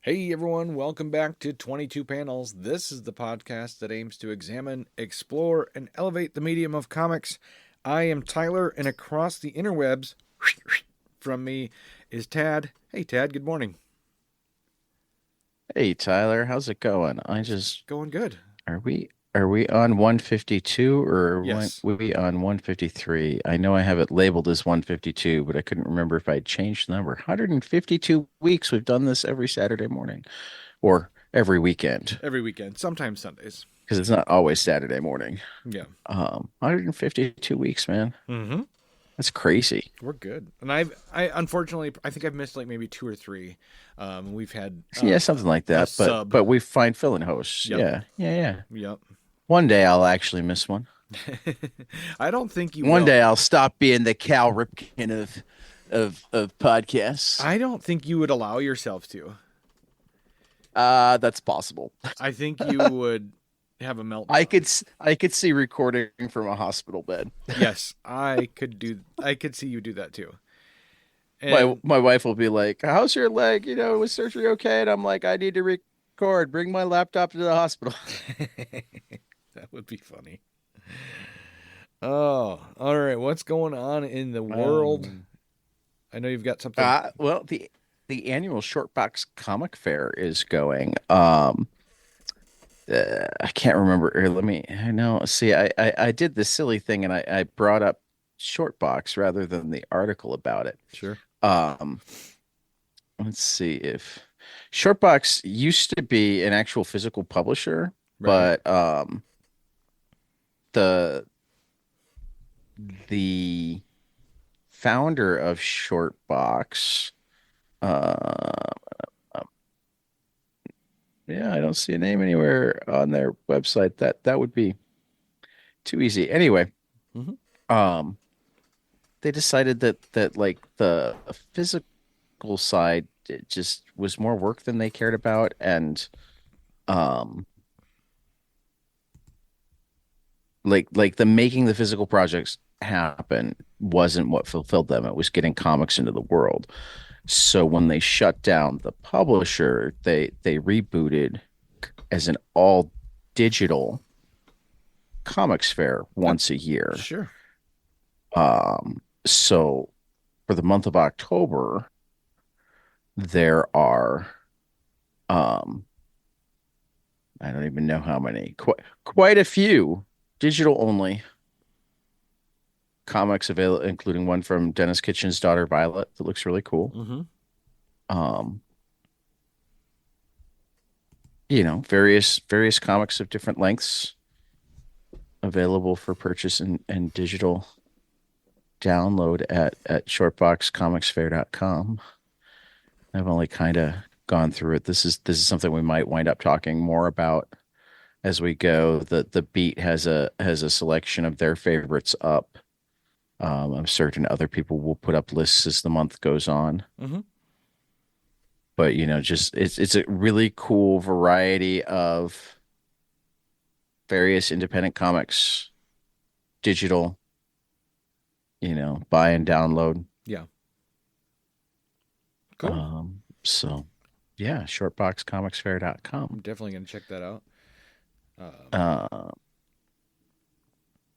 Hey everyone, welcome back to 22 Panels. This is the podcast that aims to examine, explore, and elevate the medium of comics. I am Tyler, and across the interwebs from me is Tad. Hey Tad, good morning. Hey Tyler, how's it going? Going good. Are we on 152 or Yes, we on 153? I know I have it labeled as 152, but I couldn't remember if I changed the number. 152 weeks we've done this every Saturday morning or every weekend every weekend, sometimes Sundays. because it's not always Saturday morning. Yeah. 152 weeks, man. Mm-hmm. That's crazy. We're good. And I unfortunately, I think I've missed like maybe two or three. We've had Yeah, something like a that. But sub. but we find fill-in hosts. Yep. Yeah, yeah, yeah. Yep. One day I'll actually miss one. I don't think you One will. day I'll stop being the Cal Ripken of podcasts. I don't think you would allow yourself to. That's possible. I think you would have a I meltdown. could I could see recording from a hospital bed. Yes, I could see you do that too. My And my wife will be like, "How's your leg? Was surgery okay?" And I'm like, "I need to record. Bring my laptop to the hospital." that would be funny. Oh, all right. What's going on in the world? Um, I know you've got something. well, the annual Short Box Comic Fair is going. I can't remember. Here, let me. I know. See, I did this silly thing, and I brought up Short Box rather than the article about it. Sure. Um, let's see if Shortbox used to be an actual physical publisher, Right. but the the founder of Shortbox, uh, yeah, I don't see a name anywhere on their website. That would be too easy. Anyway, Hmm. um, they decided that like the physical side it just was more work than they cared about, and um like the making the physical projects happen wasn't what fulfilled them. It was getting comics into the world. So when they shut down the publisher, they rebooted as an all digital comics fair That once a year. sure. So for the month of October, there are um I don't even know how many, quite a few digital only comics available, including one from Dennis Kitchen's daughter Violet that looks really cool. Hmm. Um, various comics of different lengths available for purchase and digital download at shortboxcomicsfair.com. I've only kind of gone through it. This is something we might wind up talking more about as we go. The Beat has a selection of their favorites up. I'm certain other people will put up lists as the month goes on. Hmm. But just it's a really cool variety of various independent comics, digital, buy and download. Yeah. Cool. So yeah, shortboxcomicsfair.com. I'm definitely gonna check that out. Um, Uh,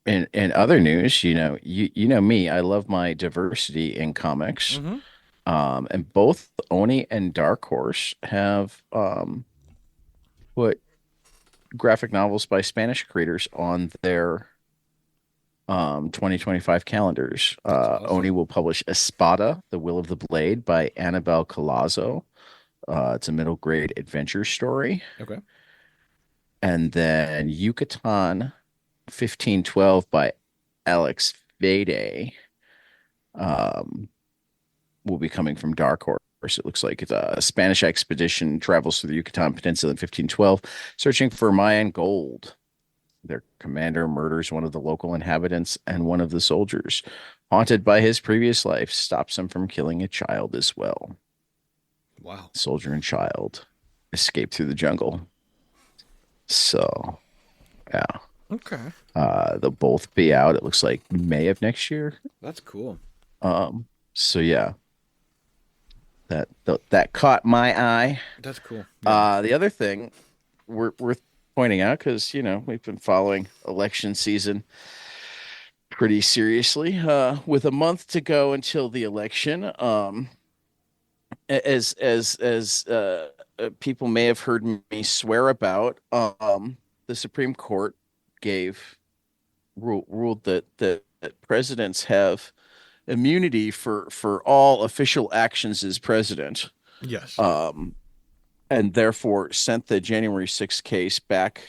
in other news, you know me, I love my diversity in comics. hmm. And both Oni and Dark Horse have put graphic novels by Spanish creators on their 2025 calendars. That's Oni awesome. will publish Espada, The Will of the Blade by Annabelle Collazo. It's a middle grade adventure story. Okay. And then Yucatan 1512 by Alex Vade um, will be coming from Dark Horse. It looks like it's a Spanish expedition travels through the Yucatan Peninsula in 1512, searching for Mayan gold. Their commander murders one of the local inhabitants, and one of the soldiers, haunted by his previous life, stops him from killing a child as well. Wow. Soldier and child escape through the jungle. So, yeah, Okay. they'll both be out. It looks like May of next year. That's cool. So yeah, that caught my eye. That's cool. Yeah. The other thing worth pointing out, because we've been following election season pretty seriously. With a month to go until the election, as people may have heard me swear about, the Supreme Court ruled that presidents have immunity for all official actions as president. Yes. And therefore sent the January 6th case back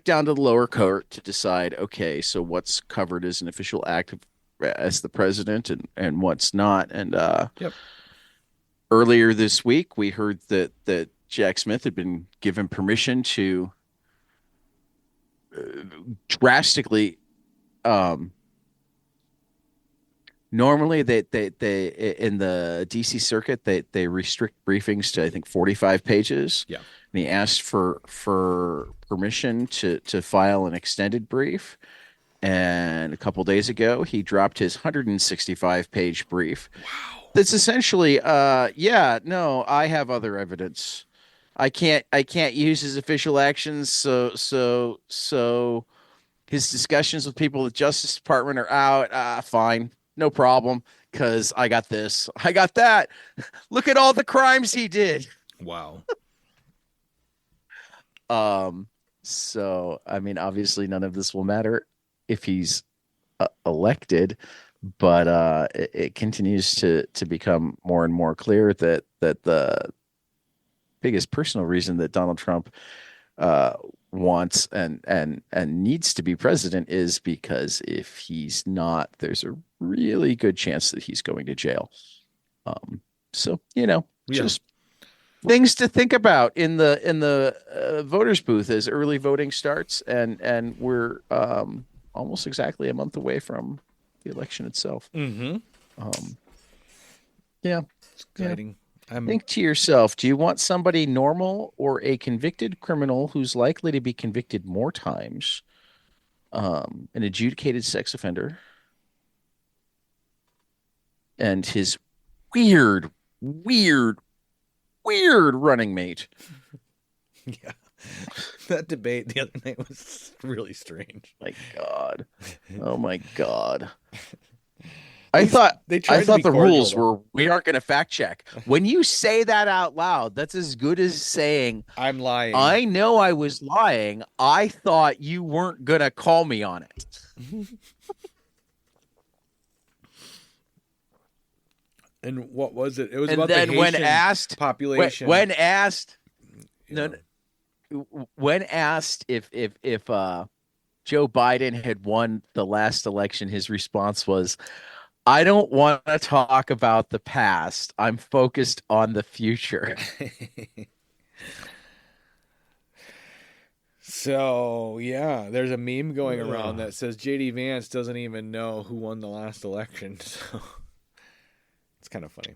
down to the lower court to decide, okay, so what's covered as an official act as the president and what's not. And Yep. earlier this week, we heard that Jack Smith had been given permission to drastically. Normally, they in the DC circuit they restrict briefings to, I think, 45 pages. Yeah. And he asked for permission to file an extended brief. And a couple days ago, he dropped his 165-page brief. Wow. That's essentially, no, I have other evidence. I can't use his official actions. So his discussions with people at the Justice Department are out. Fine, no problem, because I got this, I got that. Look at all the crimes he did. Wow. So I mean, obviously, none of this will matter if he's elected, but it continues to become more and more clear that the biggest personal reason that Donald Trump wants and needs to be president is because if he's not, there's a really good chance that he's going to jail. So just things to think about in the voters booth as early voting starts, and we're almost exactly a month away from the election itself. Mm-hmm. Yeah, it's exciting. Think to yourself, do you want somebody normal or a convicted criminal who's likely to be convicted more times, an adjudicated sex offender, and his weird running mate? Yeah. That debate the other night was really strange. My God. Oh my God. I thought the rules were, we aren't going to fact check. When you say that out loud, that's as good as saying, I'm lying. I know I was lying. I thought you weren't going to call me on it. And what was it? It was and about then the when Haitian asked population. When asked Yeah. when asked if Joe Biden had won the last election, his response was, I don't want to talk about the past. I'm focused on the future. So, yeah, there's a meme going around that says JD Vance doesn't even know who won the last election. So it's kind of funny.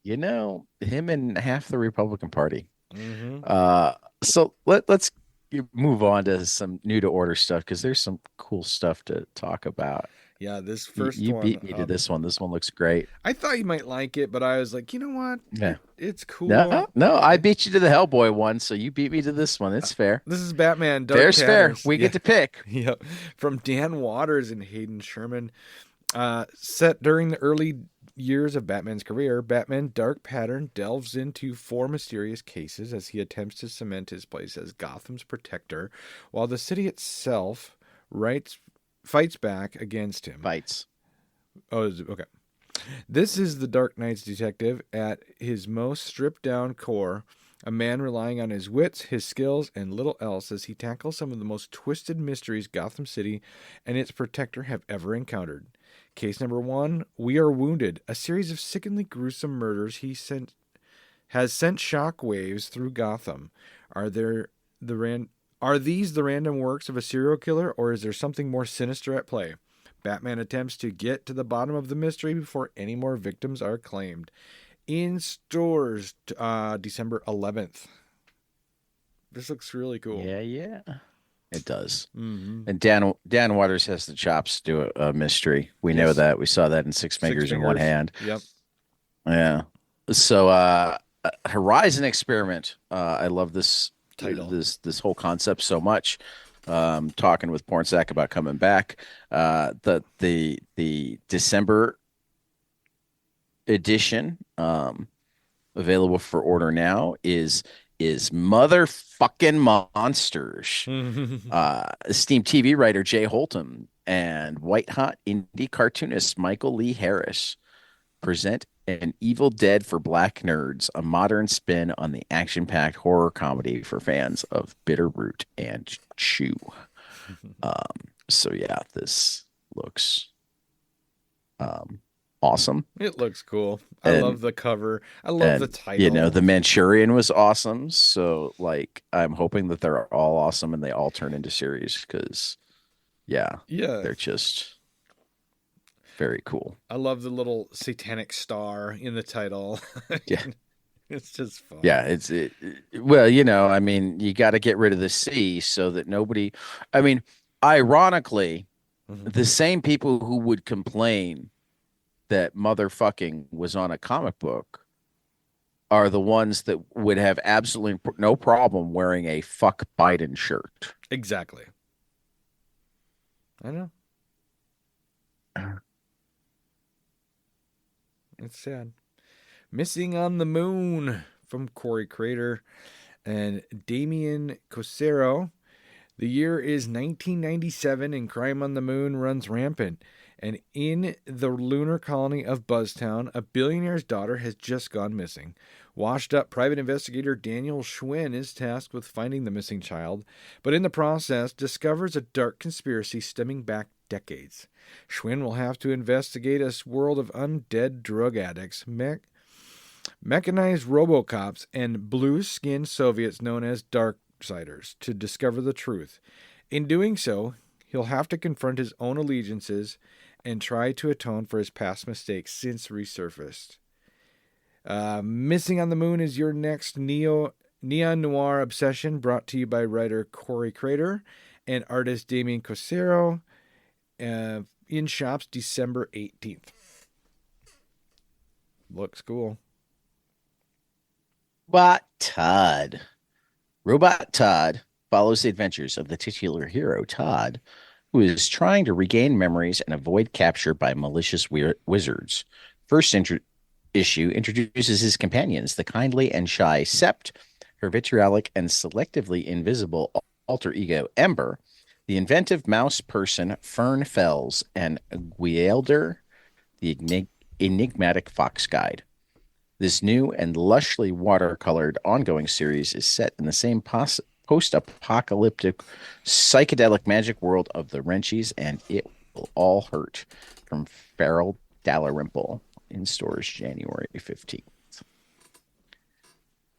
Him and half the Republican Party. Mm-hmm. So let's move on to some new to order stuff, because there's some cool stuff to talk about. Yeah, this first you one. beat me to this one. This one looks great. I thought you might like it, but I was like, you know what? Yeah. It's cool. No, I beat you to the Hellboy one, so you beat me to this one. It's fair. This is Batman Dark Fair's Patterns. fair. We get to pick. Yep. From Dan Waters and Hayden Sherman. Set during the early years of Batman's career, Batman Dark Pattern delves into 4 mysterious cases as he attempts to cement his place as Gotham's protector, while the city itself fights back against him. Fights. Oh, okay. This is the Dark Knight's detective at his most stripped-down core, a man relying on his wits, his skills, and little else as he tackles some of the most twisted mysteries Gotham City and its protector have ever encountered. Case number 1, We Are Wounded, a series of sickeningly gruesome murders has sent shockwaves through Gotham. Are these the random works of a serial killer, or is there something more sinister at play? Batman attempts to get to the bottom of the mystery before any more victims are claimed. In stores December 11th. This looks really cool. Yeah. It does. Mm-hmm. And Dan Waters has the chops to do a mystery. We know that. We saw that in Six Fingers in One Hand. Yep. Yeah. So Horizon Experiment. I love Title. this whole concept so much. Talking with Pornsak about coming back. The December edition, available for order now, is motherfucking monsters. Esteemed TV writer Jay Holton and white hot indie cartoonist Michael Lee Harris present An Evil Dead for Black Nerds, a modern spin on the action-packed horror comedy for fans of Bitterroot and Chew. So yeah, this looks um, awesome. It looks cool. I love And the cover. I love the the title. Manchurian was awesome. So like I'm hoping that they're all awesome and they all turn into series because yeah, Yeah. they're just very cool. I love the little satanic star in the title. Yeah. It's just Yeah, fun. well, I mean, you got to get rid of the C so that nobody, I mean, ironically, Mhm. the same people who would complain that motherfucking was on a comic book are the ones that would have absolutely no problem wearing a fuck Biden shirt. Exactly. I know. It's sad. Missing on the Moon from Corey Crater and Damien Cosero. The year is 1997 and crime on the moon runs rampant. And in the lunar colony of Buzztown, a billionaire's daughter has just gone missing. Washed up private investigator Daniel Schwinn is tasked with finding the missing child, but in the process discovers a dark conspiracy stemming back decades. Schwinn will have to investigate a world of undead drug addicts, mechanized robocops, and blue skinned Soviets known as Darksiders to discover the truth. In doing so, he'll have to confront his own allegiances and try to atone for his past mistakes since resurfaced. Missing on the Moon is your next neon noir obsession, brought to you by writer Corey Crater and artist Damien Cosero, in shops December 18th. Looks cool. Robot Todd follows the adventures of the titular hero, Todd, who is trying to regain memories and avoid capture by malicious wizards. Issue introduces his companions, the kindly and shy Sept, her vitriolic and selectively invisible alter ego, Ember, the inventive mouse person, Fern Fells, and Guielder, the enigmatic fox guide. This new and lushly watercolored ongoing series is set in the same post-apocalyptic psychedelic magic world of the Wrenchies, and it will all hurt from Farrell Dalrymple in stores January 15th.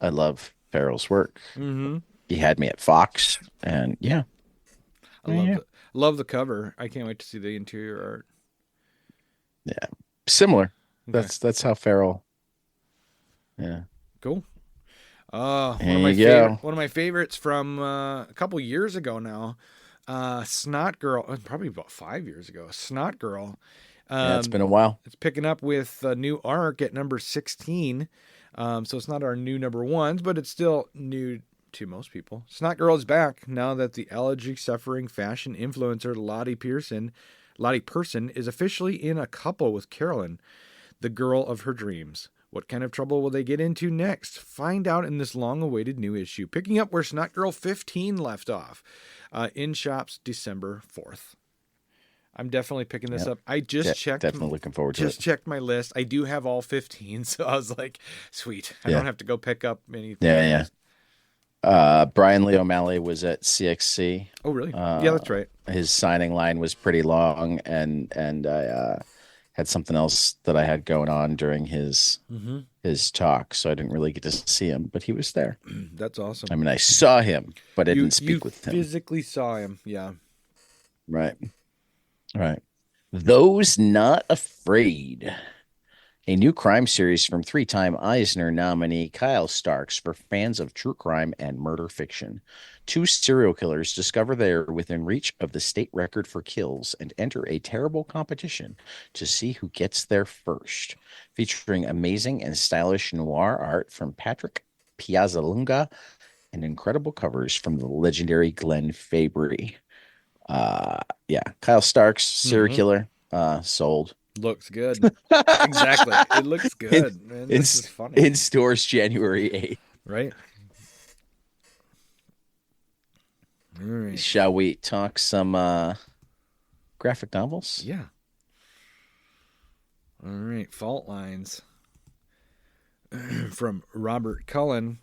I love Farrell's work. Mm-hmm. He had me at Fox, and yeah, I yeah, love yeah, love the cover. I can't wait to see the interior art. yeah. Similar. Okay, That's how Farrell. Yeah, cool. there you go. One of my favorites from a couple years ago now. Snot Girl, probably about 5 years ago. Snot Girl. Yeah, it's Um, been a while. it's picking up with a new arc at number 16. So it's not our new number ones, but it's still new to most people. Snot Girl is back now that the allergy suffering fashion influencer Lottie Person, is officially in a couple with Carolyn, the girl of her dreams. What kind of trouble will they get into next? Find out in this long awaited new issue, picking up where Snot Girl 15 left off, in shops December 4th. I'm definitely picking this Yep, up. I definitely looking forward to it. just checked my list. I do have all 15, so I was like, sweet. I don't Yeah, have to go pick up anything yeah, yeah. else. Brian Lee O'Malley was at CXC. Oh, really? Yeah, Uh, that's right. his signing line was pretty long, and I had something else that I had going on during Mm-hmm. his talk, so I didn't really get to see him, but he was there. That's awesome. I mean, I saw him, but I You didn't you speak with him. physically saw him. Yeah. Right, right. Those not afraid. a new crime series from three-time Eisner nominee Kyle Starks for fans of true crime and murder fiction. Two serial killers discover they are within reach of the state record for kills and enter a terrible competition to see who gets there first. Featuring amazing and stylish noir art from Patrick Piazzalunga and incredible covers from the legendary Glenn Fabry. Yeah, Kyle Starks, serial killer, sold. Looks good. Exactly. It looks good, man. This is funny. In stores January 8th. Right? All right. Shall we talk some graphic novels? Yeah. All right. Fault Lines from Robert Cullen.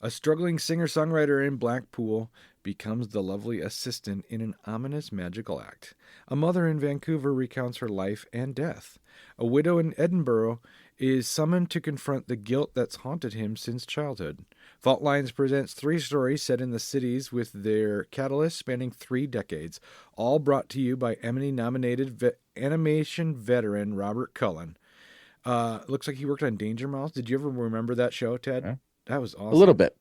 A struggling singer-songwriter in Blackpool becomes the lovely assistant in an ominous magical act. A mother in Vancouver recounts her life and death. A widow in Edinburgh is summoned to confront the guilt that's haunted him since childhood. Fault Lines presents 3 stories set in the cities with their catalyst spanning 3 decades, all brought to you by Emmy-nominated animation veteran Robert Cullen. Looks like he worked on Danger Mouse. Did you ever remember that show, Ted? Yeah. That was awesome. A little bit.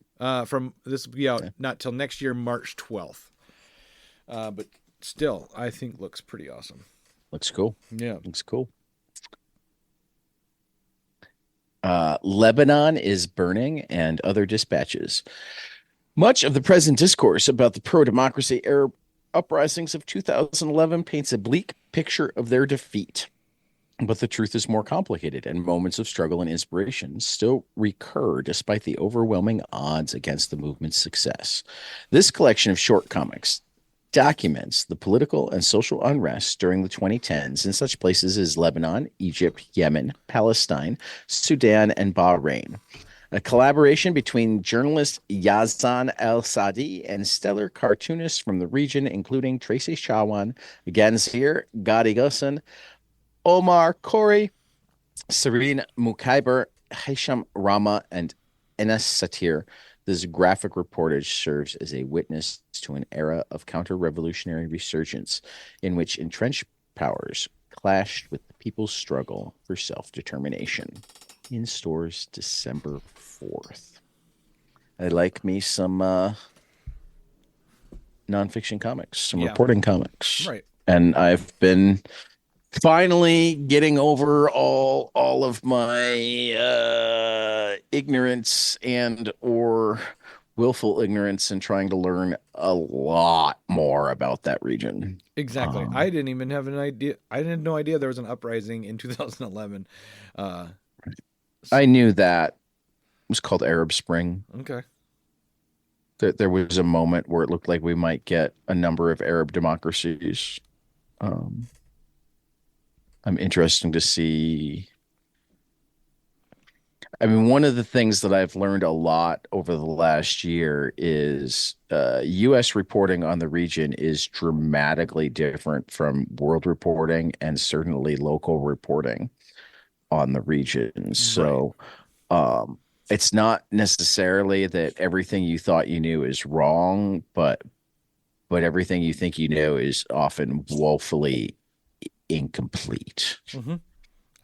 From this will be out not till next year, March 12th. But still, I think looks pretty awesome. Looks cool. Yeah. Looks cool. Lebanon is burning and other dispatches. Much of the present discourse about the pro-democracy Arab uprisings of 2011 paints a bleak picture of their defeat. But the truth is more complicated, and moments of struggle and inspiration still recur despite the overwhelming odds against the movement's success. This collection of short comics documents the political and social unrest during the 2010s in such places as Lebanon, Egypt, Yemen, Palestine, Sudan, and Bahrain. A collaboration between journalist Yazan El-Sadi and stellar cartoonists from the region, including Tracy Chawan, Ganzir Gadi-Gusson, Omar Khoury, Serene Mukaiber, Hisham Rama, and Enes Satir. This graphic reportage serves as a witness to an era of counter-revolutionary resurgence in which entrenched powers clashed with the people's struggle for self-determination. In stores December 4th. I like me some nonfiction comics, some reporting comics. Right. And I've been finally getting over all of my ignorance and or willful ignorance and trying to learn a lot more about that region. Exactly. I didn't even have an idea. I had no idea there was an uprising in 2011. I knew that. It was called Arab Spring. Okay. There was a moment where it looked like we might get a number of Arab democracies. I'm interested to see. I mean, one of the things that I've learned a lot over the last year is U.S. reporting on the region is dramatically different from world reporting and certainly local reporting on the region. So it's not necessarily that everything you thought you knew is wrong, but everything you think you know is often woefully incomplete. Mm-hmm.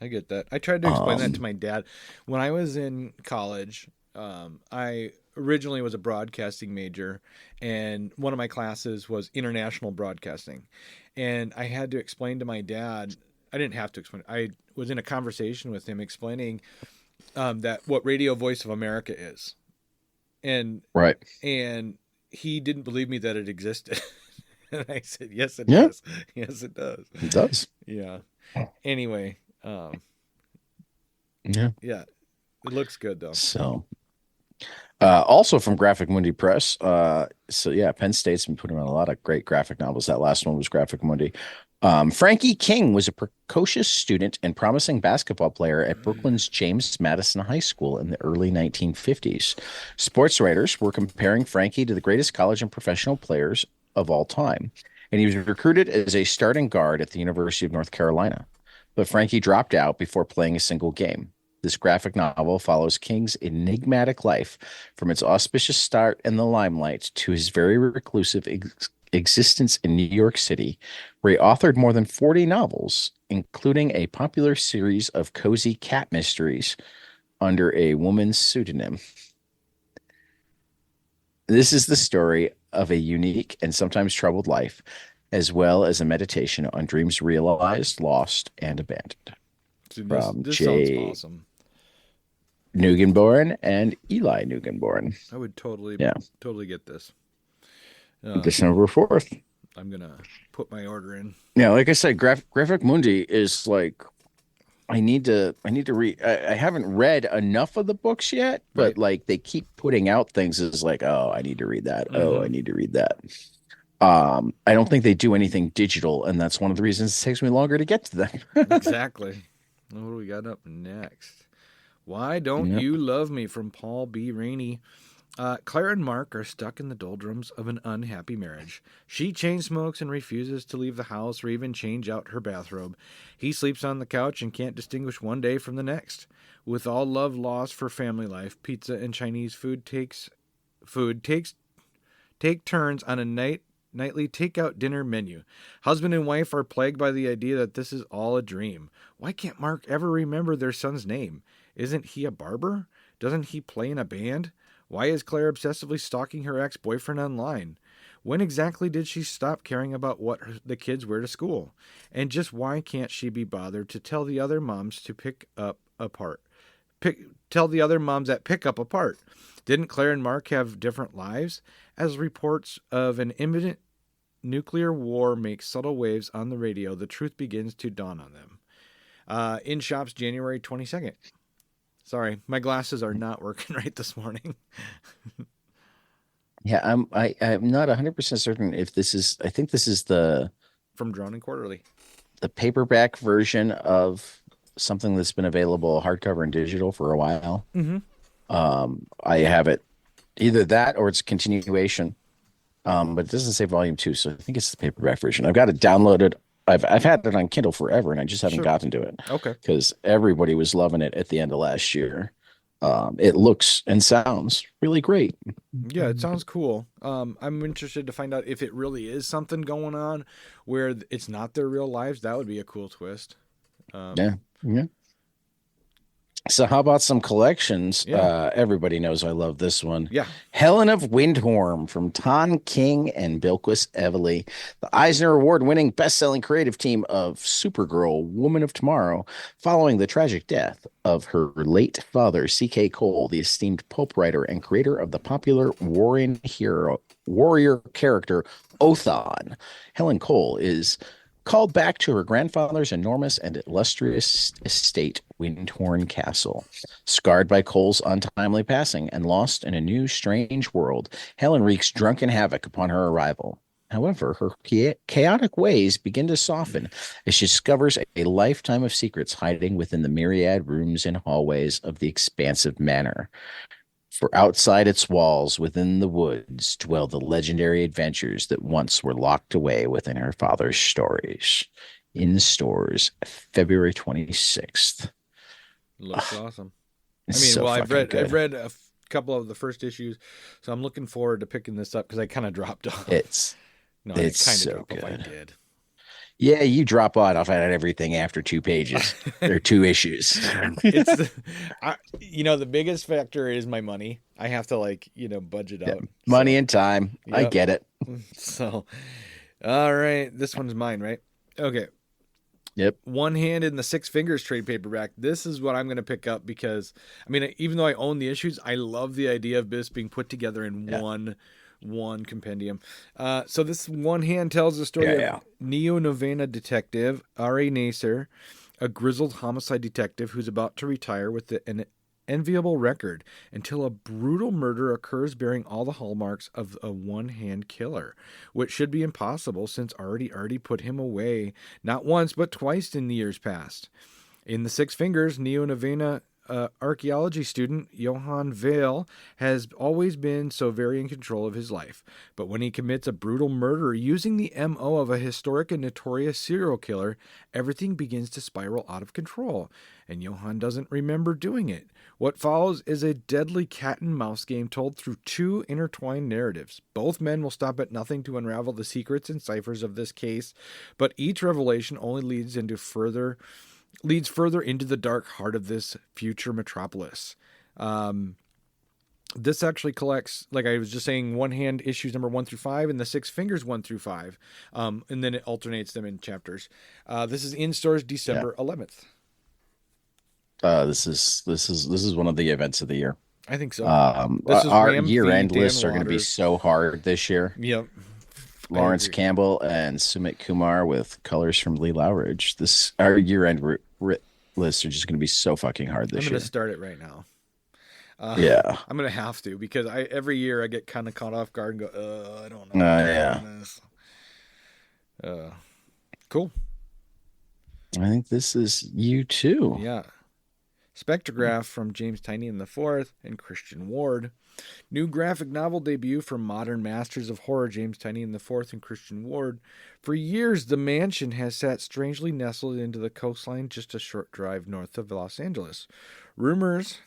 I get that. I tried to explain that to my dad. When I was in college, I originally was a broadcasting major, and one of my classes was international broadcasting. And I had to explain to my dad, I didn't have to explain, I was in a conversation with him explaining that what Radio Voice of America is. And he didn't believe me that it existed. And I said, yes, it does. Yes, it does. It does. Yeah. Anyway. Yeah, it looks good though. So, also from Graphic Mundi Press. Penn State's been putting on a lot of great graphic novels. That last one was Graphic Mundi. Frankie King was a precocious student and promising basketball player at Brooklyn's James Madison High School in the early 1950s. Sports writers were comparing Frankie to the greatest college and professional players of all time, and he was recruited as a starting guard at the University of North Carolina. But Frankie dropped out before playing a single game. This graphic novel follows King's enigmatic life from its auspicious start in the limelight to his very reclusive existence in New York City, where he authored more than 40 novels, including a popular series of cozy cat mysteries under a woman's pseudonym. This is the story of a unique and sometimes troubled life, as well as a meditation on dreams realized, lost, and abandoned. Dude, From this sounds J. awesome. Nugenborn and Eli Nugenborn. I would totally Yeah, get this. December 4th. I'm gonna put my order in. Yeah, like I said, Graphic Mundi is like I need to read. I haven't read enough of the books yet, Right. but like they keep putting out things as like, oh, I need to read that. Oh, I Mm-hmm. need to read that. I don't think they do anything digital, and that's one of the reasons it takes me longer to get to them. Exactly. What do we got up next? Why Don't Yep. You Love Me from Paul B. Rainey. Claire and Mark are stuck in the doldrums of an unhappy marriage. She chain smokes and refuses to leave the house or even change out her bathrobe. He sleeps on the couch and can't distinguish one day from the next. With all love lost for family life, pizza and Chinese food take turns on a nightly takeout dinner menu. Husband and wife are plagued by the idea that this is all a dream. Why can't Mark ever remember their son's name? Isn't he a barber? Doesn't he play in a band? Why is Claire obsessively stalking her ex-boyfriend online? When exactly did she stop caring about what the kids wear to school? And just why can't she be bothered to tell the other moms to tell the other moms at pick up apart? Didn't Claire and Mark have different lives? As reports of an imminent nuclear war make subtle waves on the radio, the truth begins to dawn on them. In shops January 22nd. Sorry, my glasses are not working right this morning. Yeah, I'm not 100% certain if this is. I think this is From Drone and Quarterly. the paperback version of something that's been available hardcover and digital for a while. Mm-hmm. I have it either that or it's a continuation. But it doesn't say volume 2, so I think it's the paperback version. I've got it downloaded. I've had it on Kindle forever, and I just haven't Sure. gotten to it Okay. because everybody was loving it at the end of last year. It looks and sounds really great. Yeah, it sounds cool. I'm interested to find out if it really is something going on where it's not their real lives. That would be a cool twist. Yeah. So how about some collections? Yeah. Everybody knows I love this one. Yeah. Helen of Windhorn from Tom King and Bilquis Evely, the Eisner Award-winning best-selling creative team of Supergirl, Woman of Tomorrow, following the tragic death of her late father, C.K. Cole, the esteemed pulp writer and creator of the popular warrior character Othon. Helen Cole is called back to her grandfather's enormous and illustrious estate, Windhorn Castle. Scarred by Cole's untimely passing and lost in a new, strange world, Helen wreaks drunken havoc upon her arrival. However, her chaotic ways begin to soften as she discovers a lifetime of secrets hiding within the myriad rooms and hallways of the expansive manor. For outside its walls, within the woods, dwell the legendary adventures that once were locked away within her father's stories. In stores, February 26th. Looks awesome. It's I mean, so well, I've fucking read good. a couple of the first issues, so I'm looking forward to picking this up because I kind of dropped off. It's No, it's I kind of so dropped off. I good. did. Yeah, you drop off at everything after 2 pages or 2 issues. It's the biggest factor is my money. I have to budget Yeah, out money so, and time. I yep. get it. So, all right, this one's mine, right? Okay. Yep. One Hand in the Six Fingers trade paperback. This is what I'm going to pick up because, I mean, even though I own the issues, I love the idea of this being put together in one compendium. So this One Hand tells the story of neo-novena detective R.A. Nasser, a grizzled homicide detective who's about to retire with an enviable record until a brutal murder occurs bearing all the hallmarks of a one-hand killer, which should be impossible since Artie put him away not once but twice in the years past. In the Six Fingers, neo-novena archaeology student, Johann Vale, has always been so very in control of his life. But when he commits a brutal murder using the MO of a historic and notorious serial killer, everything begins to spiral out of control, and Johann doesn't remember doing it. What follows is a deadly cat and mouse game told through two intertwined narratives. Both men will stop at nothing to unravel the secrets and ciphers of this case, but each revelation only leads further into the dark heart of this future metropolis. This actually collects, like I was just saying, One Hand issues number 1 through 5 and the Six Fingers 1 through 5. And then it alternates them in chapters. This is in stores December 11th. This is one of the events of the year. I think so. This is our year-end lists are going to be so hard this year. Yep. Lawrence Campbell and Sumit Kumar with colors from Lee Lowridge. Our year-end lists are just going to be so fucking hard this year. I'm going to start it right now. Yeah, I'm going to have to, because every year I get kind of caught off guard and go, I don't know. Yeah. Cool. I think this is you too. Yeah. Spectrograph from James Tynion IV and Christian Ward. New graphic novel debut from modern masters of horror James Tynion IV and Christian Ward. For years, the mansion has sat strangely nestled into the coastline just a short drive north of Los Angeles. Rumors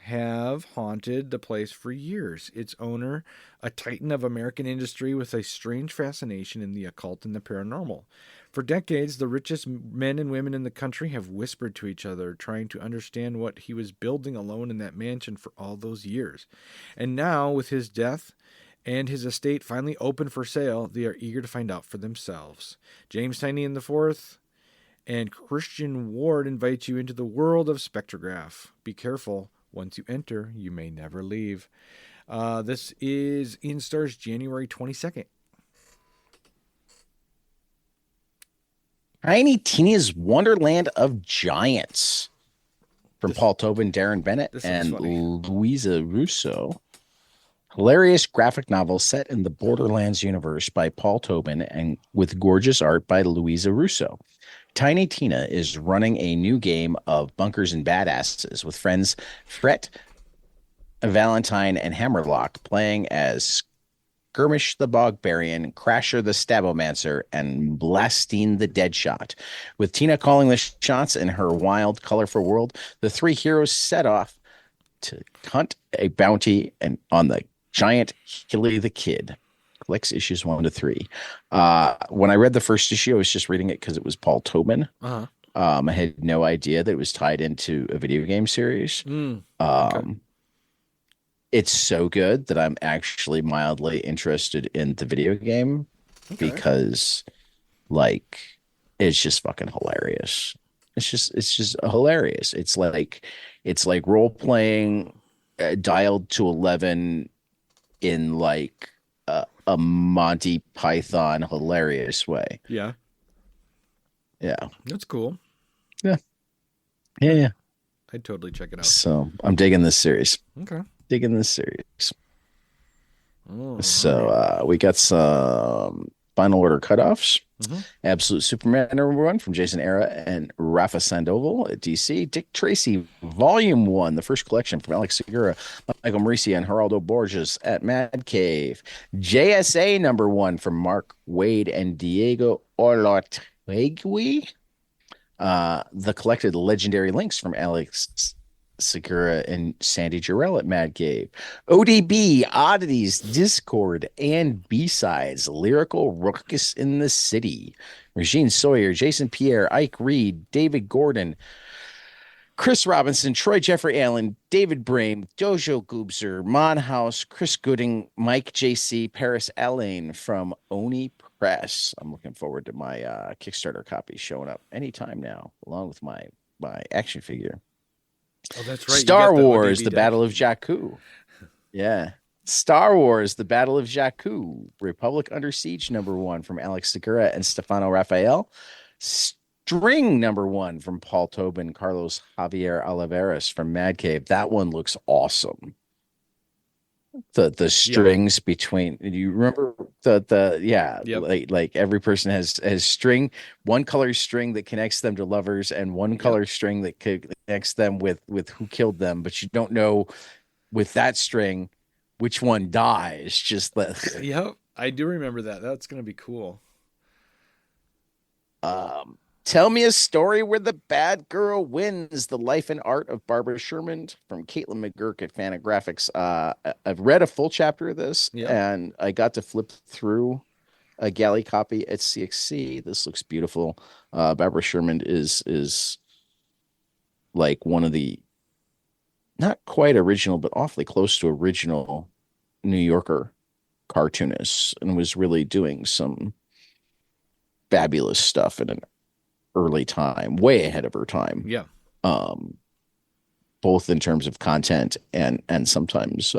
have haunted the place for years. Its owner, a titan of American industry with a strange fascination in the occult and the paranormal. For decades, the richest men and women in the country have whispered to each other, trying to understand what he was building alone in that mansion for all those years. And now, with his death and his estate finally open for sale, they are eager to find out for themselves. James Tynion IV and Christian Ward invite you into the world of Spectrograph. Be careful. Once you enter, you may never leave. This is in stores January 22nd. Tiny Tina's Wonderland of Giants from Paul Tobin, Darren Bennett, and Louisa Russo. Hilarious graphic novel set in the Borderlands universe by Paul Tobin and with gorgeous art by Louisa Russo. Tiny Tina is running a new game of bunkers and badasses with friends Fret, Valentine, and Hammerlock, playing as Skirmish the Bogbarian, Crasher the Stabomancer, and Blastine the Deadshot. With Tina calling the shots in her wild, colorful world, the three heroes set off to hunt a bounty on the giant Hilly the Kid. Collects issues 1 to 3. When I read the first issue, I was just reading it because it was Paul Tobin. Uh-huh. I had no idea that it was tied into a video game series. Okay. It's so good that I'm actually mildly interested in the video game because, like, it's just fucking hilarious. It's just hilarious. It's like role playing dialed to 11 in like a Monty Python hilarious way. Yeah. That's cool. Yeah. I'd totally check it out. So I'm digging this series. Okay. So we got some Final Order cutoffs. Mm-hmm. Absolute Superman #1 from Jason Era and Rafa Sandoval at DC. Dick Tracy Volume 1, the first collection from Alex Segura, Michael Mauricio, and Geraldo Borges at Mad Cave. JSA #1 from Mark Wade and Diego Orlotegui. The collected legendary links from Alex Segura and Sandy Jarrell at Mad Cave. ODB, Oddities, Discord, and B-Sides. Lyrical Ruckus in the City. Regine Sawyer, Jason Pierre, Ike Reed, David Gordon, Chris Robinson, Troy Jeffrey Allen, David Brame, Dojo Goobser, Mon House, Chris Gooding, Mike JC, Paris Allain from Oni Press. I'm looking forward to my Kickstarter copy showing up anytime now, along with my action figure. Oh, that's right. Star Wars, The Battle of Jakku. Yeah. Star Wars, The Battle of Jakku. Republic Under Siege #1 from Alex Segura and Stefano Raphael. String #1 from Paul Tobin, Carlos Javier Oliveras from Mad Cave. That one looks awesome. the Yep. strings between, you remember the yeah, Yep. like every person has string, one color string that connects them to lovers and one Yep. color string that connects them with who killed them, but you don't know with that string which one dies. Just the Yep. I do remember that. That's gonna be cool. Tell me a story where the bad girl wins. The life and art of Barbara Sherman from Caitlin McGurk at Fantagraphics. I've read a full chapter of this, Yep. and I got to flip through a galley copy at CXC. This looks beautiful. Barbara Sherman is like one of the not quite original, but awfully close to original New Yorker cartoonists, and was really doing some fabulous stuff in an early time, way ahead of her time. Yeah. Um, both in terms of content and sometimes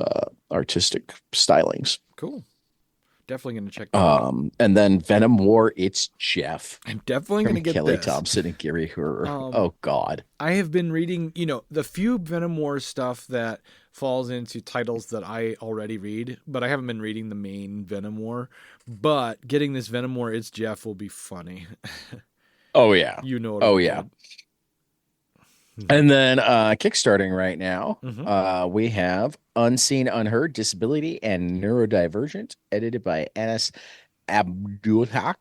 artistic stylings. Cool. Definitely gonna check that out. And then Venom War, it's Jeff I'm definitely from gonna get Kelly this. Thompson and Gary Hur. Um, Oh God. I have been reading, the few Venom Wars stuff that falls into titles that I already read, but I haven't been reading the main Venom War. But getting this Venom War, it's Jeff will be funny. Oh yeah. You know it'll Oh be yeah. good. And then kickstarting right now, Mm-hmm. we have Unseen, Unheard, Disability, and Neurodivergent, edited by Anas Abdulhak,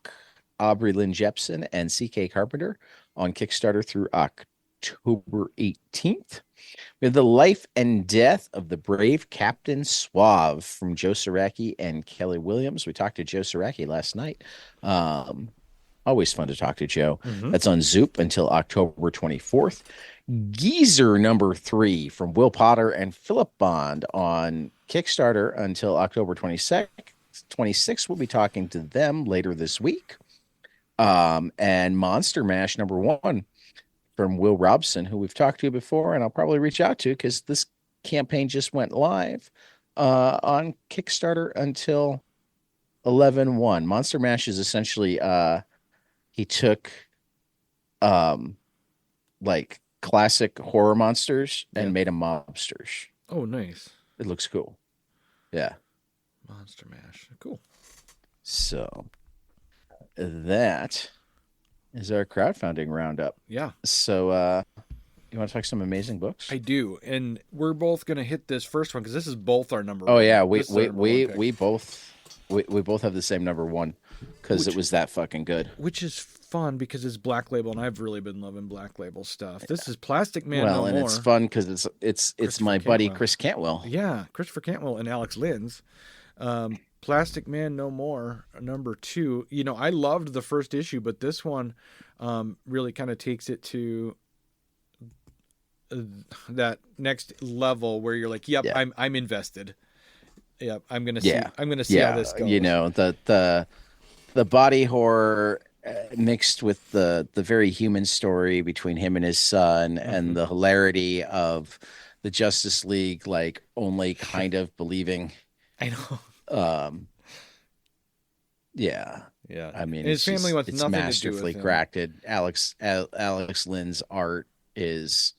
Aubrey Lynn Jepson, and C.K. Carpenter on Kickstarter through October 18th. We have The Life and Death of the Brave Captain Suave from Joe Saracki and Kelly Williams. We talked to Joe Saracki last night. Always fun to talk to Joe. Mm-hmm. That's on Zoop until October 24th. Geezer #3 from Will Potter and Philip Bond on Kickstarter until October 26th. 26th, we'll be talking to them later this week. And Monster Mash #1 from Will Robson, who we've talked to before, and I'll probably reach out to because this campaign just went live on Kickstarter until 11/1. Monster Mash is essentially he took like classic horror monsters and Yeah. made them mobsters. Oh, nice. It looks cool. Yeah. Monster Mash. Cool. So that is our crowdfunding roundup. Yeah. So you want to talk some amazing books? I do. And we're both going to hit this first one because this is both our number Oh one. yeah, This is our number one pick. we both have the same #1 because it was that fucking good. Which is fun because it's Black Label, and I've really been loving Black Label stuff. This is Plastic Man Well, No and More. it's fun because it's my buddy Cantwell. Chris Cantwell. Yeah, Christopher Cantwell and Alex Linz. Plastic Man No More, #2. I loved the first issue, but this one really kind of takes it to that next level where you're like, yep, Yeah. I'm invested. Yep, I'm gonna Yeah. see. I'm gonna see how this goes. You know, the body horror mixed with the very human story between him and his son, and the hilarity of the Justice League, like only kind of believing. I know. Yeah. Yeah, I mean, and his family wants it's nothing masterfully to do with him. crafted. Alex Lynn's art is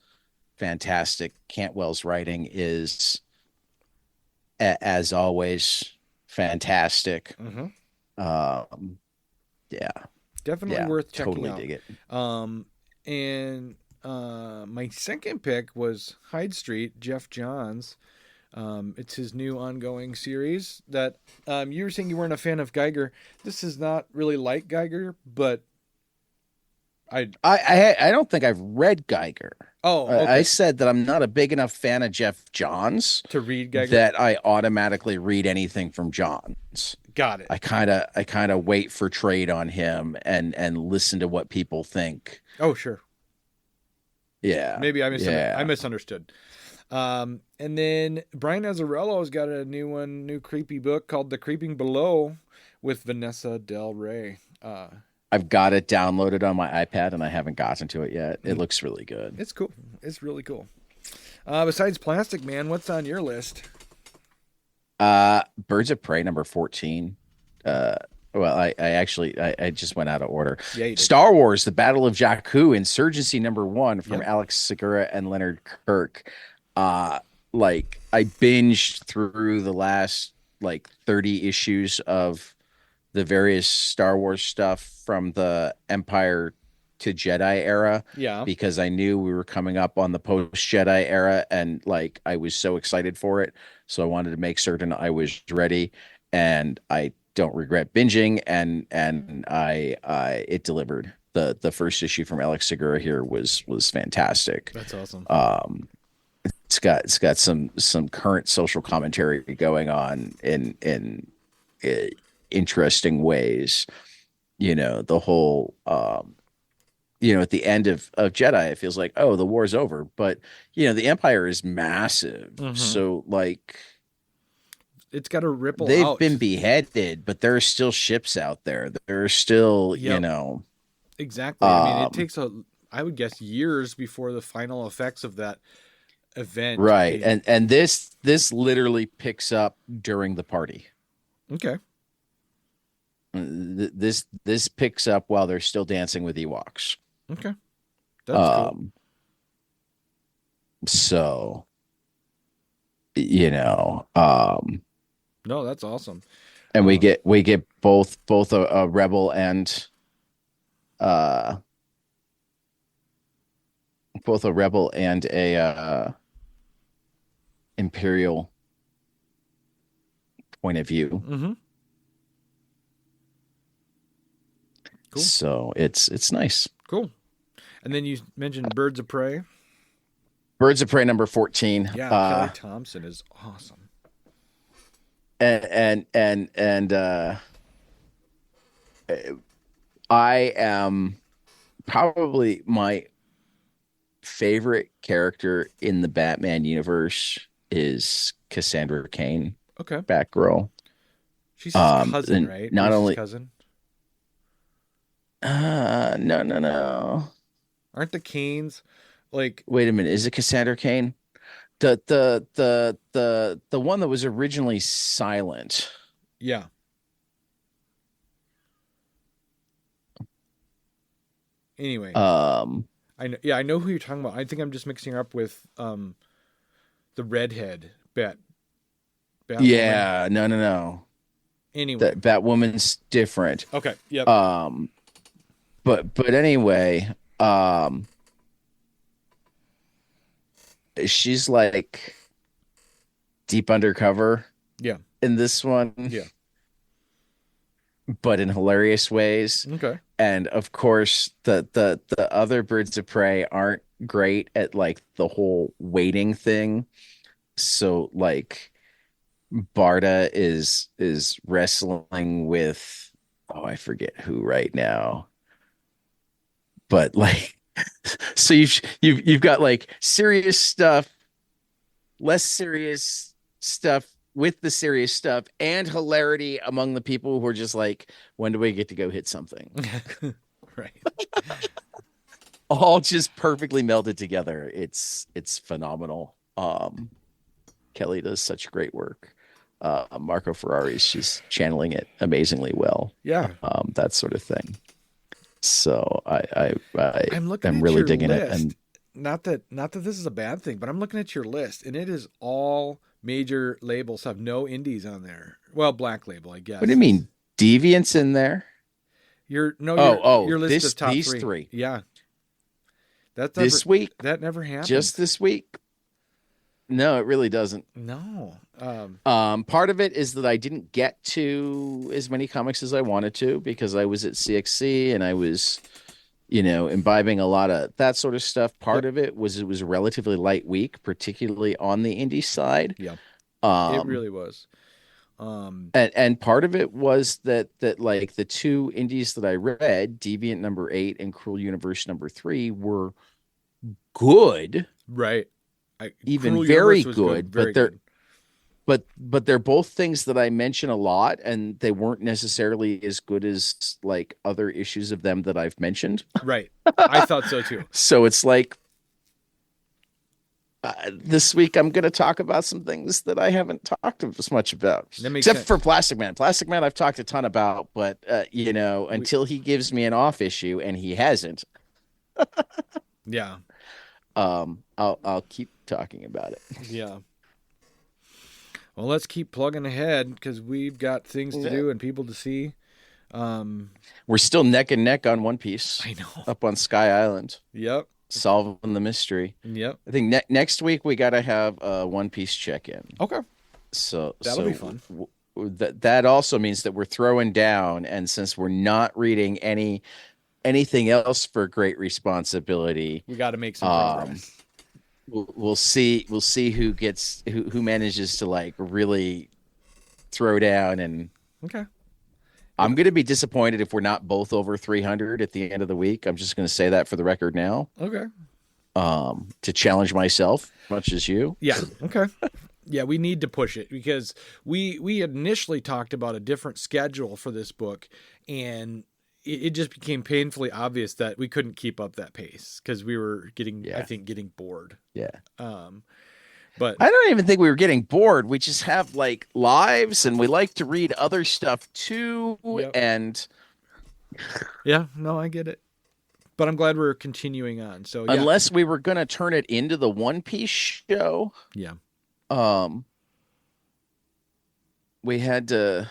fantastic. Cantwell's writing is, as always, fantastic. Mm-hmm. Yeah, Definitely worth checking totally out. dig it. And my second pick was Hyde Street, Jeff Johns. It's his new ongoing series that you were saying you weren't a fan of Geiger. This is not really like Geiger, but I don't think I've read Geiger. okay. I said that I'm not a big enough fan of Jeff Johns To read Geiger, that I automatically read anything from Johns. got it. I kind of wait for trade on him and listen to what people think. Oh, sure. Yeah. Maybe I misunderstood. And then Brian Azzarello's got a new creepy book called The Creeping Below with Vanessa Del Rey. I've got it downloaded on my iPad and I haven't gotten to it yet. It looks really good. It's cool. It's really cool. Besides Plastic Man, what's on your list? Birds of Prey #14. Well, I just went out of order. Yeah, you did. Star Wars: The Battle of Jakku, Insurgency #1 from Yep. Alex Segura and Leonard Kirk. like I binged through the last like 30 issues of the various Star Wars stuff from the Empire to Jedi era Yeah. because I knew we were coming up on the post Jedi era and like I was so excited for it. So I wanted to make certain I was ready, and I don't regret binging, and I it delivered. The first issue from Alex Segura here was fantastic. That's awesome. Um it's got some current social commentary going on in interesting ways. The whole at the end of Jedi, it feels like, oh, the war's over, but the Empire is massive, Mm-hmm. so like It's got to ripple they've out. been beheaded, but there are still ships out there. There are still, Yep. Exactly. I mean, it um takes I would guess years before the final effects of that event. right, and this literally picks up during the party. Okay. This picks up while they're still dancing with Ewoks. Okay. That's cool. Um, so you know, No, that's awesome. and we Um, get both a rebel and uh a imperial point of view. mm-hmm. Cool. So it's nice. Cool. And then you mentioned Birds of Prey. Birds of Prey number 14. Yeah, Kelly Thompson is awesome. And I am probably my favorite character in the Batman universe is Cassandra Cain, Okay. Batgirl. She's his cousin, And right? not Who's his only cousin? no. Aren't the Canes like Wait a minute, is it Cassandra Cain? The one that was originally silent. yeah. Anyway, Um I know who you're talking about. I think I'm just mixing her up with the redhead Batwoman. yeah, no. Anyway. That Batwoman's different. Okay. Yep. But anyway, she's like deep undercover Yeah. in this one, Yeah. but in hilarious ways. Okay. And of course, the other Birds of Prey aren't great at like the whole waiting thing. So like Barda is wrestling with, oh, I forget who right now. But like so you've got like serious stuff, less serious stuff with the serious stuff, and hilarity among the people who are just like, when do we get to go hit something? Right. All just perfectly melded together. It's phenomenal. Kelly does such great work. Marco Ferrari's just channeling it amazingly well. Yeah. That sort of thing. So I I'm looking am at really your digging it. list. And Not that this is a bad thing, but I'm looking at your list and it is all major labels, have no indies on there. Well, Black Label, I guess. what do you mean? Deviant's in there? Your list This of top these three. three. Yeah. This week, That never happened. just this week. No, it really doesn't. No. Part of it is that I didn't get to as many comics as I wanted to because I was at CXC and I was, imbibing a lot of that sort of stuff. Part of it was a relatively light week, particularly on the indie side. Yeah. It Um, really was. and part of it was that like the two indies that I read, Deviant number 8 and Cruel Universe number 3, were good, Right. even Cruel very Universe was good, very but they're good. but they're both things that I mention a lot, and they weren't necessarily as good as like other issues of them that I've mentioned. Right. I thought so too. So it's like this week I'm going to talk about some things that I haven't talked as much about, That makes except sense. for Plastic Man. Plastic Man I've talked a ton about, but until he gives me an off issue, and he hasn't, Yeah. I'll keep talking about it. Yeah. Well, let's keep plugging ahead because we've got things to Yeah. do and people to see. We're still neck and neck on One Piece I know. up on Sky Island, Yep. solving the mystery. Yep. I think next week we got to have a One Piece check-in. Okay. So That'll be fun. That also means that we're throwing down, and since we're not reading anything else for Great Responsibility, We got to make some progress. we'll see who manages to like really throw down. And Okay. I'm going to be disappointed if we're not both over 300 at the end of the week. I'm just going to say that for the record now. Okay. To challenge myself much as you. Yeah. Okay. Yeah, we need to push it because we had initially talked about a different schedule for this book, and it just became painfully obvious that we couldn't keep up that pace because we were getting, I think, getting bored. Yeah. But I don't even think we were getting bored. We just have like lives, and we like to read other stuff too. Yep. And yeah, no, I get it. But I'm glad we're continuing on. So yeah. Unless we were going to turn it into the One Piece show. Yeah. We had to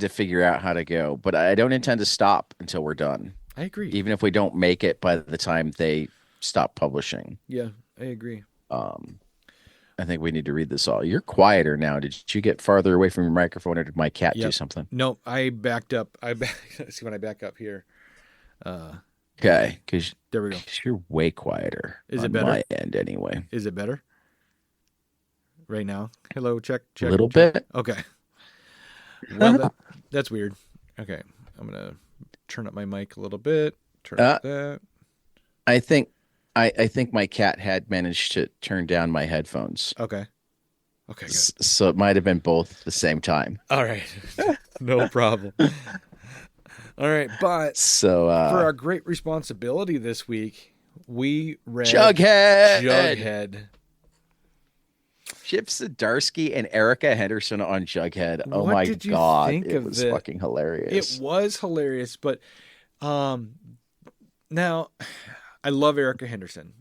figure out how to go, but I don't intend to stop until we're done. I agree. Even if we don't make it by the time they stop publishing. Yeah, I agree. I think we need to read this all. You're quieter now. Did you get farther away from your microphone, or did my cat do something? No, I backed up. See when I back up here. Okay, because there we go. You're way quieter. Is on it better? My end, anyway. Is it better? Right now? Hello, check. A little bit. Okay. Well, that's weird. Okay, I'm gonna turn up my mic a little bit. Turn up that. I think my cat had managed to turn down my headphones. Okay. Okay, good. So it might have been both at the same time. All right. No problem. All right, but so for our great responsibility this week, we read Jughead. Chip Zdarsky and Erica Henderson on Jughead. Oh what my did you God. Think it of was fucking hilarious. It was hilarious, but now I love Erica Henderson.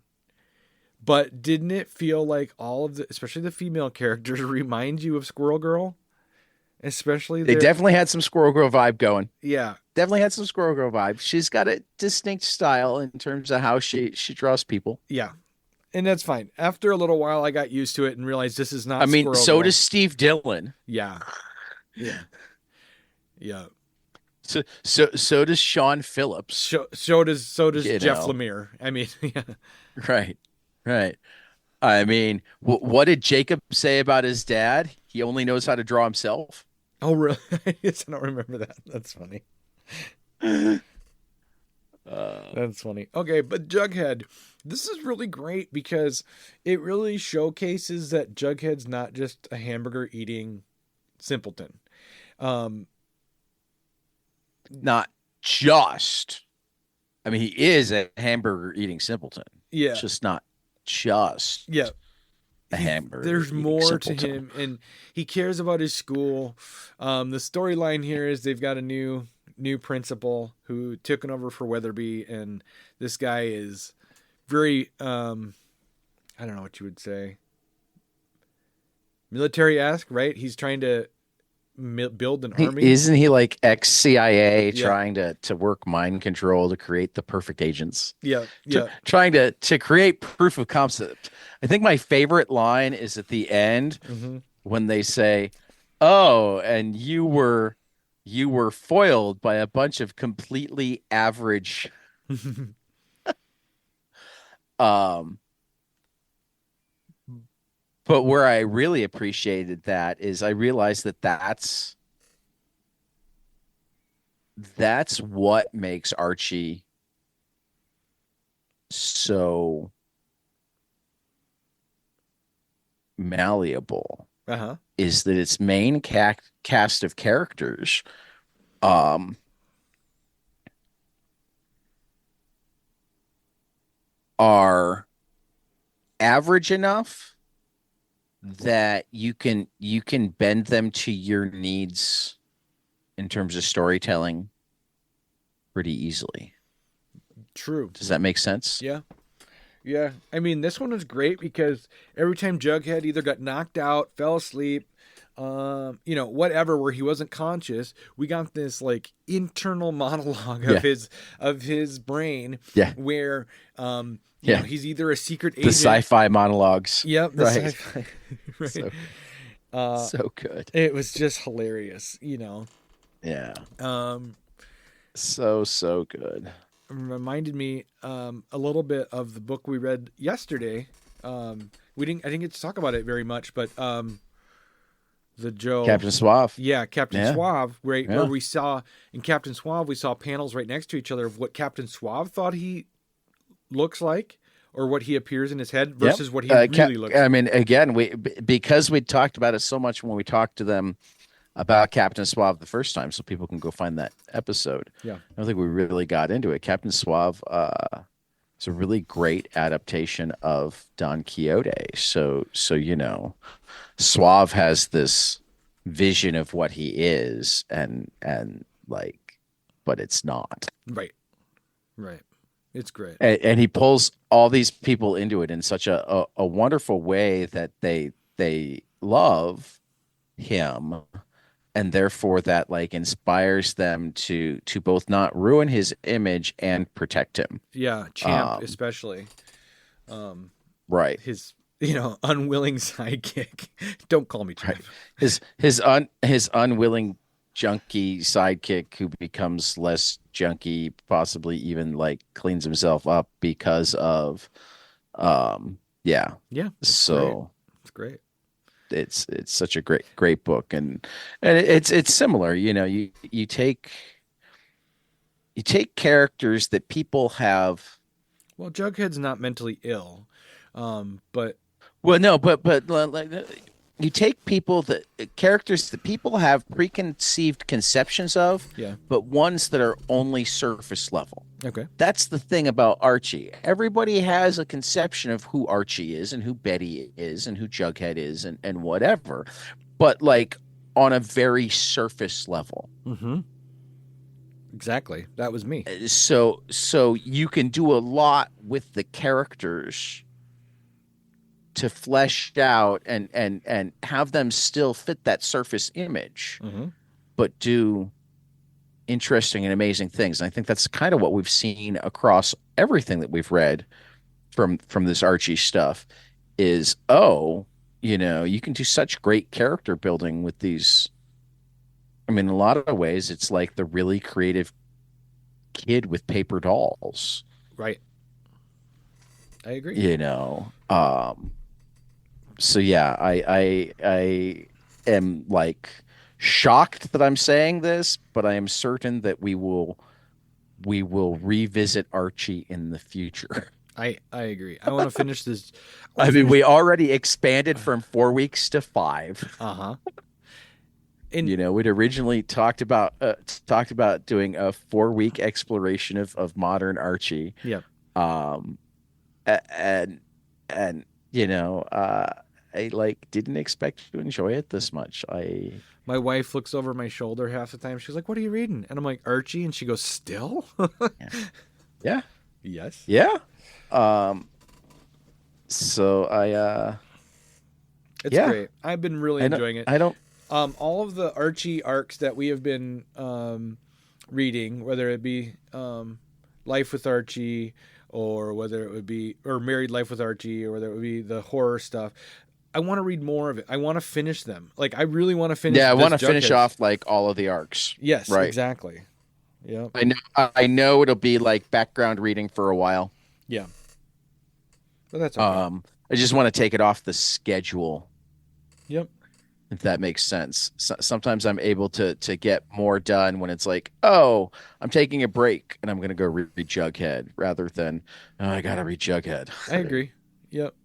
But didn't it feel like all of the, especially the female characters, remind you of Squirrel Girl? Especially they definitely had some Squirrel Girl vibe going. Yeah. Definitely had some Squirrel Girl vibe. She's got a distinct style in terms of how she draws people. Yeah. And that's fine. After a little while, I got used to it and realized this is not. I mean, Squirrel so Girl. does Steve Dillon. Yeah. Yeah. Yeah. So does Sean Phillips. So does Jeff Lemire. I mean, yeah. Right. I mean, what did Jacob say about his dad? He only knows how to draw himself. Oh, really? I don't remember that. That's funny. That's funny. Okay, but Jughead, this is really great because it really showcases that Jughead's not just a hamburger eating simpleton. Not just. I mean, he is a hamburger eating simpleton. Yeah. It's just not just. Yeah. A hamburger. There's more simpleton. to him, and he cares about his school. The storyline here is they've got a new principal who took over for Weatherby, and this guy is very I don't know what you would say, military-esque, right? He's trying to build an army. Isn't he like ex-CIA trying to work mind control to create the perfect agents? Yeah. Trying to create proof of concept. I think my favorite line is at the end when they say, "Oh, and you were foiled by a bunch of completely average." But where I really appreciated that is I realized that's what makes Archie so malleable. Is that its main cast of characters are average enough that you can bend them to your needs in terms of storytelling pretty easily. True. Does that make sense? Yeah. Yeah. I mean, this one was great because every time Jughead either got knocked out, fell asleep, whatever, where he wasn't conscious, we got this like internal monologue Yeah, of his brain yeah, where yeah. he's either a secret The agent. sci-fi monologues, Yep, the right? sci-fi. Right. So Uh, so good. it was just hilarious. Yeah, Um, so good. reminded me a little bit of the book we read yesterday. I didn't get to talk about it very much, but the Joe, Captain Suave. yeah, Captain Yeah, Suave, where yeah, we saw in Captain Suave, we saw panels right next to each other of what Captain Suave thought he looks like, or what he appears in his head yep. versus what he really looks I like. mean, again, because we talked about it so much when we talked to them about Captain Suave the first time, so people can go find that episode. Yeah, I don't think we really got into it. Captain Suave is a really great adaptation of Don Quixote. So Suave has this vision of what he is, and like, but it's not. right, right. It's great. And he pulls all these people into it in such a wonderful way that they love him, and therefore that like inspires them to both not ruin his image and protect him. Yeah, Champ Um, especially. Um, right, his unwilling sidekick. Don't call me right. Champ. His unwilling junkie sidekick who becomes less junky, possibly even like cleans himself up because of yeah. Yeah, it's great. So It's great. it's such a great book, and it's similar. You take characters that people have. Well, Jughead's not mentally ill, but Well, no, but like you take people that characters that people have preconceived conceptions of, yeah. but ones that are only surface level. Okay. That's the thing about Archie. Everybody has a conception of who Archie is and who Betty is and who Jughead is and whatever, but like on a very surface level. Mm-hmm. Exactly. That was me. So you can do a lot with the characters to flesh out and have them still fit that surface image, Mm-hmm. but do interesting and amazing things. And I think that's kind of what we've seen across everything that we've read from this Archie stuff is, you can do such great character building with these. I mean, in a lot of ways, it's like the really creative kid with paper dolls, Right. I agree. you know. So yeah, I am like shocked that I'm saying this, but I am certain that we will revisit Archie in the future. I agree. I want to finish this. I mean, we already expanded from 4 weeks to 5. Uh-huh. And We'd originally talked about doing a 4-week exploration of modern Archie. yeah. Um, and I like didn't expect to enjoy it this much. My wife looks over my shoulder half the time. She's like, "What are you reading?" And I'm like, "Archie," and she goes, "Still?" Yeah, Yes. yeah. So I It's yeah, great. I've been really I don't enjoying it. I don't All of the Archie arcs that we have been reading, whether it be Life with Archie, or whether it would be or Married Life with Archie, or whether it would be the horror stuff. I want to read more of it. I want to finish them. Like I really want to finish. yeah, I this want to finish Jughead. off like all of the arcs. Yes, Right. exactly. Yeah, I know it'll be like background reading for a while. yeah. But that's okay. I just want to take it off the schedule, Yep. if that makes sense. Sometimes I'm able to get more done when it's like, oh, I'm taking a break and I'm going to go read Jughead rather than, oh, I got to read Jughead. I agree. Yep.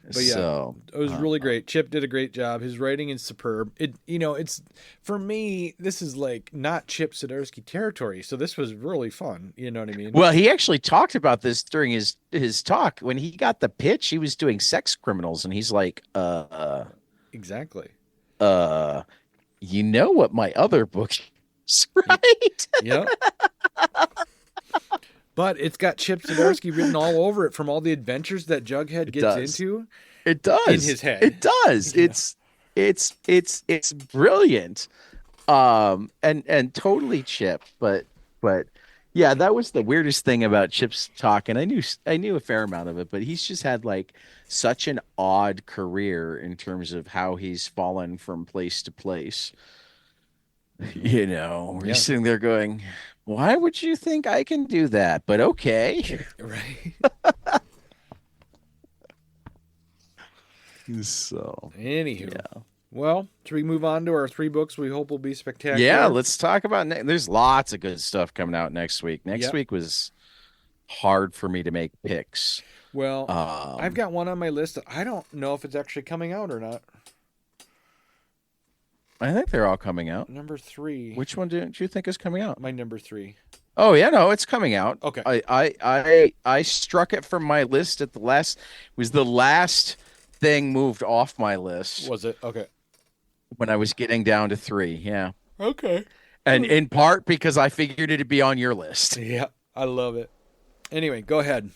But yeah, So, it was really great. Chip did a great job. His writing is superb. It's for me. This is like not Chip Zdarsky territory. So this was really fun. You know what I mean? well, he actually talked about this during his talk when he got the pitch. He was doing sex criminals, and he's like, Exactly. you know what my other book is, right? Yep. But it's got Chip Zdarsky written all over it from all the adventures that Jughead gets into. It does. In his head. It does. Yeah. It's brilliant. And totally Chip, but yeah, that was the weirdest thing about Chip's talk, and I knew a fair amount of it, but he's just had like such an odd career in terms of how he's fallen from place to place. You know, Yeah. he's sitting there going, "Why would you think I can do that?" But okay. Right. So, Anywho. yeah. Well, should we move on to our 3 books we hope will be spectacular? Yeah, let's talk about there's lots of good stuff coming out next week. Next Yep. week was hard for me to make picks. Well, I've got one on my list that I don't know if it's actually coming out or not. I think they're all coming out. Number 3. Which one do you think is coming out? My number 3. Oh yeah, no, it's coming out. Okay. I struck it from my list at the last. Was the last thing moved off my list Was it? Okay. when I was getting down to 3. Yeah, Okay. and in part because I figured it'd be on your list. Yeah, I love it. Anyway, go ahead.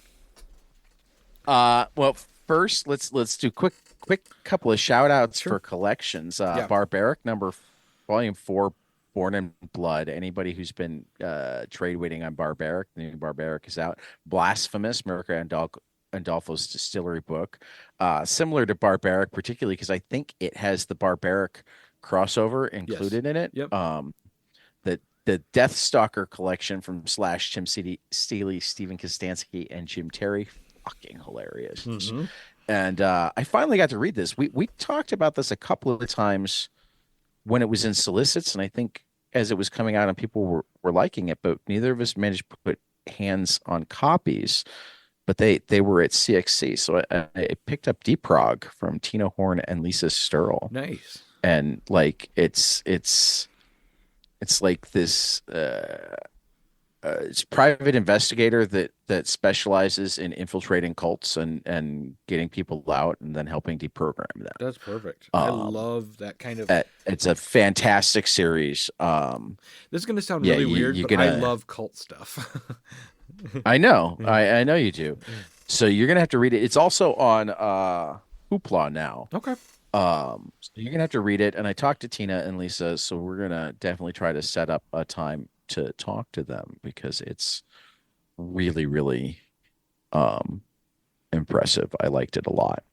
Well, first let's do quick couple of shout outs Sure. for collections. Yeah. Barbaric volume 4, Born in Blood. Anybody who's been trade waiting on Barbaric, the new Barbaric is out. Blasphemous, Mirka Andolfo's distillery book. Similar to Barbaric, particularly because I think it has the Barbaric crossover included in it. Yep. The Deathstalker collection from Slash, Tim Steely, Stephen Kostansky, and Jim Terry. Fucking hilarious. Mm-hmm. And I finally got to read this. We talked about this a couple of times when it was in solicits, and I think as it was coming out and people were liking it, but neither of us managed to put hands on copies. But they were at CXC, so I picked up Deep Prog from Tina Horn and Lisa Sturl. Nice. And like it's like this it's private investigator that specializes in infiltrating cults and getting people out and then helping deprogram them. That's perfect. I love that kind of. It's a fantastic series. This is going to sound yeah, really weird, but I love cult stuff. I know. I know you do. So you're gonna have to read it. It's also on Hoopla now. Okay. So you're gonna have to read it. And I talked to Tina and Lisa, so we're gonna definitely try to set up a time to talk to them because it's really, really impressive. I liked it a lot.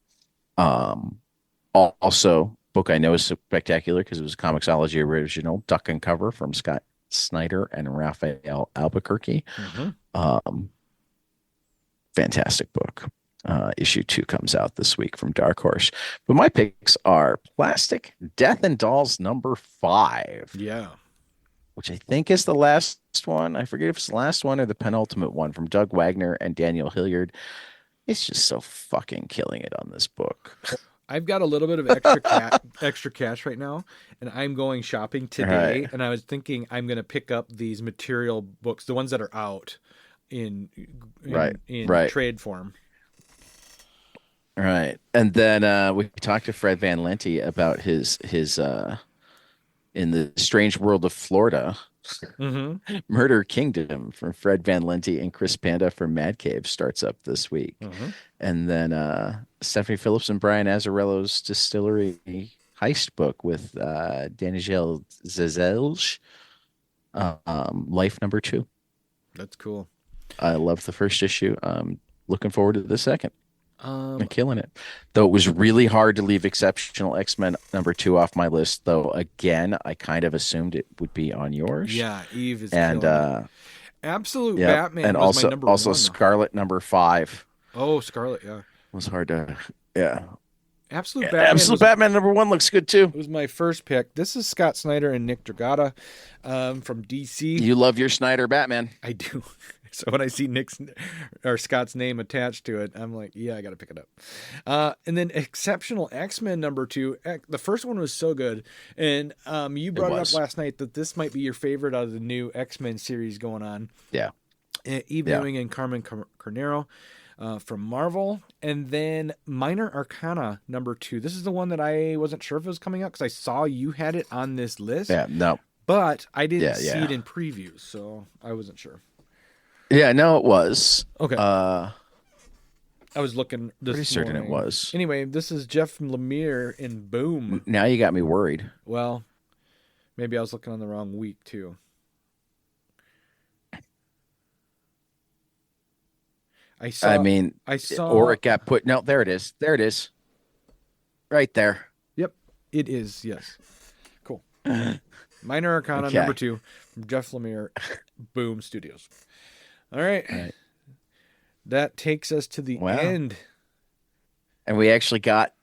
Also, book I know is spectacular because it was a Comixology original, Duck and Cover from Scott Snyder and Raphael Albuquerque. Mm-hmm. Fantastic book. Issue 2 comes out this week from Dark Horse. But my picks are Plastic Death and Dolls number 5. Yeah. Which I think is the last one. I forget if it's the last one or the penultimate one from Doug Wagner and Daniel Hilliard. It's just so fucking killing it on this book. I've got a little bit of extra cash right now, and I'm going shopping today. Right. And I was thinking I'm going to pick up these material books, the ones that are out in trade form. Right. And then we talked to Fred Van Lente about his In the Strange World of Florida, Mm-hmm. Murder Kingdom from Fred Van Lente and Chris Panda from Mad Cave starts up this week. Mm-hmm. And then Stephanie Phillips and Brian Azzarello's Distillery Heist book with Daniel Zazelj, Life number 2. That's cool. I love the first issue. Looking forward to the second. I'm killing it. Though it was really hard to leave Exceptional X-Men number 2 off my list. Though again, I kind of assumed it would be on yours. Yeah, Eve is and killing it. Absolute yeah, Batman and was my number also 1. Scarlet number 5 Oh, Scarlet, yeah. was hard to Absolute Batman number 1 looks good too. It was my first pick. This is Scott Snyder and Nick Dragata from DC. You love your Snyder Batman. I do. So when I see Scott's name attached to it, I'm like, yeah, I got to pick it up. And then Exceptional X-Men number 2. The first one was so good. And you brought it up last night that this might be your favorite out of the new X-Men series going on. Yeah. Eve Ewing and Carmen Carnero from Marvel. And then Minor Arcana number 2. This is the one that I wasn't sure if it was coming out because I saw you had it on this list. Yeah, no. But I didn't see it in previews, so I wasn't sure. Yeah, no, it was. Okay. I was looking this Pretty certain morning. it was. Anyway, this is Jeff Lemire in Boom. Now you got me worried. Well, maybe I was looking on the wrong week too. I saw. Or it got put. No, there it is. There it is. Right there. Yep, it is. Yes. Cool. Minor Arcana Okay. number 2 from Jeff Lemire, Boom Studios. All right. All right. That takes us to the Wow. end. And we actually got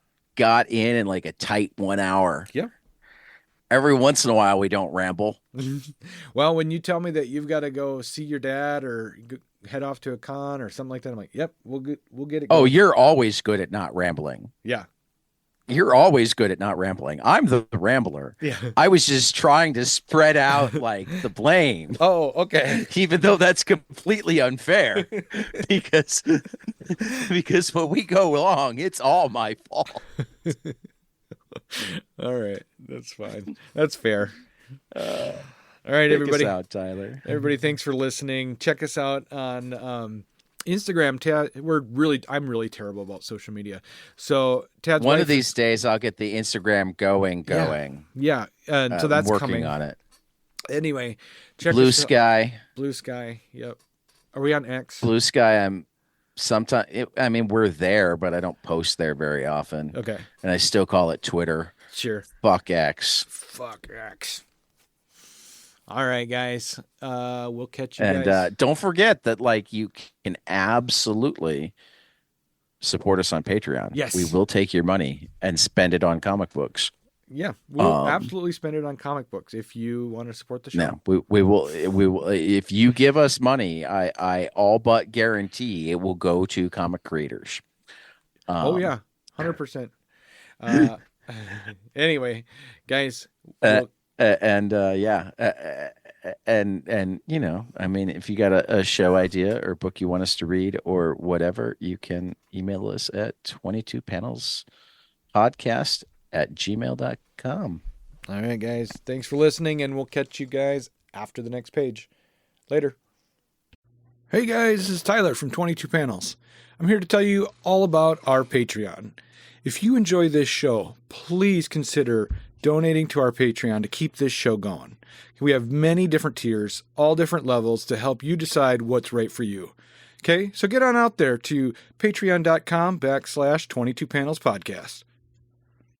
in like a tight 1 hour. Yeah. Every once in a while, we don't ramble. Well, when you tell me that you've got to go see your dad or head off to a con or something like that, I'm like, yep, we'll get it Oh, going. you're always good at not rambling. Yeah. You're always good at not rambling. I'm the rambler. Yeah. I was just trying to spread out like the blame, Oh, okay. even though that's completely unfair because when we go wrong, it's all my fault. All right. That's fine. That's fair. All right, Take everybody. us out, Tyler. Everybody, thanks for listening. Check us out on Instagram. I'm really terrible about social media. So Tad's One wife of these days, I'll get the Instagram going. Yeah. So that's I'm working coming on it. Anyway, check Blue us out. Sky. Blue Sky. Yep. Are we on X? Blue Sky. We're there, but I don't post there very often. Okay. And I still call it Twitter. Sure. Fuck X. Fuck X. All right, guys. We'll catch you And guys. don't forget that, like, you can absolutely support us on Patreon. Yes. We will take your money and spend it on comic books. Yeah, we'll absolutely spend it on comic books if you want to support the show. No, we will. If you give us money, I all but guarantee it will go to comic creators. Oh yeah, 100%. Anyway, guys. And you know, I mean, if you got a show idea or book you want us to read or whatever, you can email us at 22panelspodcast@gmail.com. All right, guys. Thanks for listening, and we'll catch you guys after the next page. Later. Hey, guys. This is Tyler from 22 Panels. I'm here to tell you all about our Patreon. If you enjoy this show, please consider donating to our Patreon to keep this show going. We have many different tiers, all different levels to help you decide what's right for you. Okay, so get on out there to patreon.com/22panelspodcast.